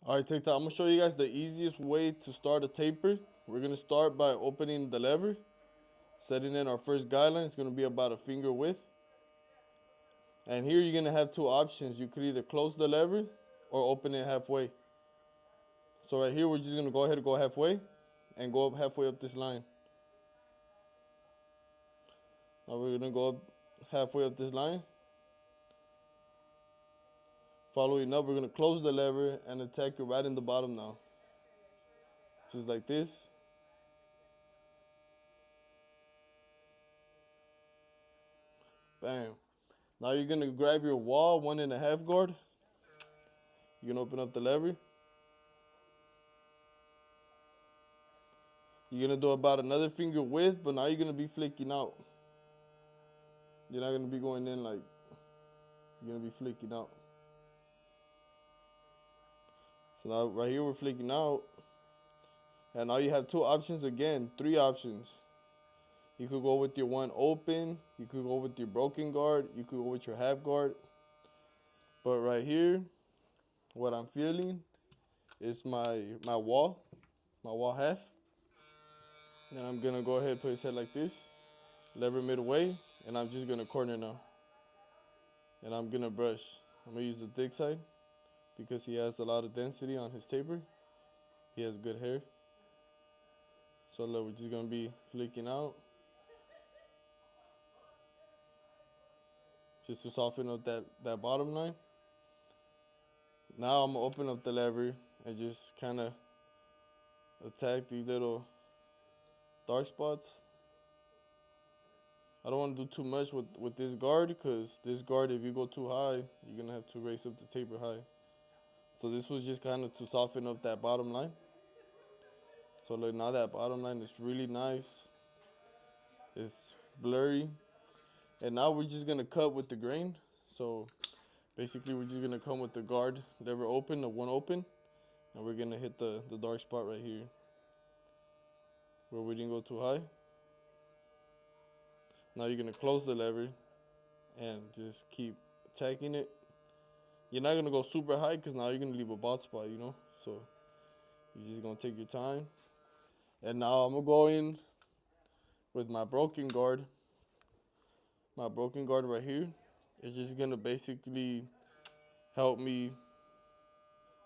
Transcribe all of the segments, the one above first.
All right, TikTok, I'm gonna show you guys the easiest way to start a taper. We're gonna start by opening the lever, setting in our first guideline. It's gonna be about a finger width. And here you're gonna have two options. You could either close the lever or open it halfway. So right here, we're just gonna go ahead and go halfway and go up halfway up this line. Now we're gonna go up halfway up this line. Following up, we're gonna close the lever and attack it right in the bottom now. Just like this. Bam. Now you're gonna grab your wall 1.5 guard. You're gonna open up the lever. You're gonna do about another finger width, but now you're gonna be flicking out. You're not gonna be going in like, you're gonna be flicking out. So now right here we're flicking out. And now you have two options again, three options. You could go with your one open, you could go with your broken guard, you could go with your half guard. But right here, what I'm feeling is my wall half. And I'm gonna go ahead and put his head like this, lever midway, and I'm just gonna corner now. And I'm gonna brush. I'm gonna use the thick side because he has a lot of density on his taper. He has good hair. So look, we're just gonna be flicking out. Just to soften up that bottom line. Now I'm gonna open up the lever and just kinda attack these little dark spots. I don't want to do too much with this guard because this guard, if you go too high, you're going to have to raise up the taper high. So this was just kind of to soften up that bottom line. So look, now that bottom line is really nice. It's blurry. And now we're just going to cut with the grain. So basically we're just going to come with the guard lever open, the one open. And we're going to hit the dark spot right here where we didn't go too high. Now you're gonna close the lever and just keep attacking it. You're not gonna go super high because now you're gonna leave a bald spot, you know? So you're just gonna take your time. And now I'm gonna go in with my broken guard. My broken guard right here is just gonna basically help me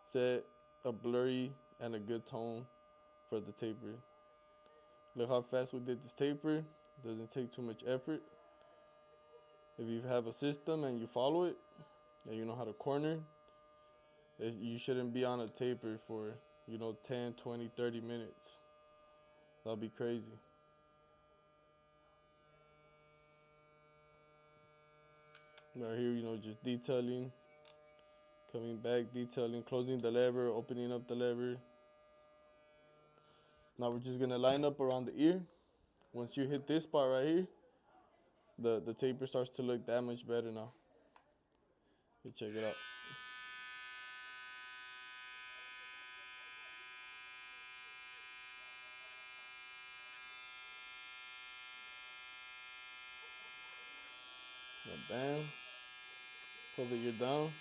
set a blurry and a good tone for the taper. Look how fast we did this taper. Doesn't take too much effort. If you have a system and you follow it, and you know how to corner, you shouldn't be on a taper for, 10, 20, 30 minutes. That'll be crazy. Right here, just detailing, coming back, detailing, closing the lever, opening up the lever. Now we're just gonna line up around the ear. Once you hit this spot right here, the taper starts to look that much better now. You check it out. Now, bam. Pull the ear down.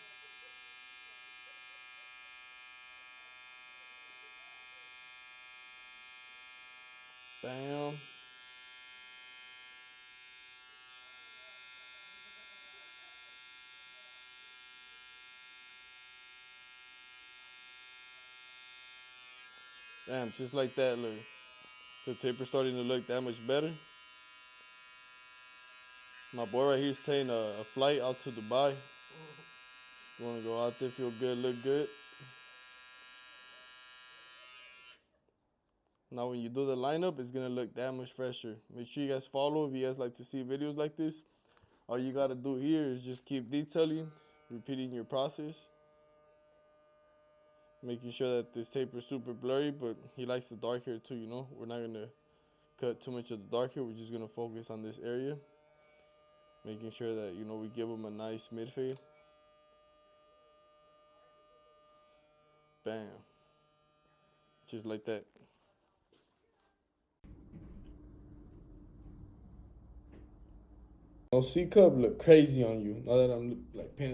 Bam. Bam, just like that, look. The taper starting to look that much better. My boy right here is taking a flight out to Dubai. He's going to go out there, feel good, look good. Now when you do the lineup, it's going to look that much fresher. Make sure you guys follow if you guys like to see videos like this. All you got to do here is just keep detailing, repeating your process. Making sure that this taper is super blurry, but he likes the dark hair too, We're not going to cut too much of the dark hair. We're just going to focus on this area. Making sure that, we give him a nice mid fade. Bam. Just like that. C cup look crazy on you now that I'm like paying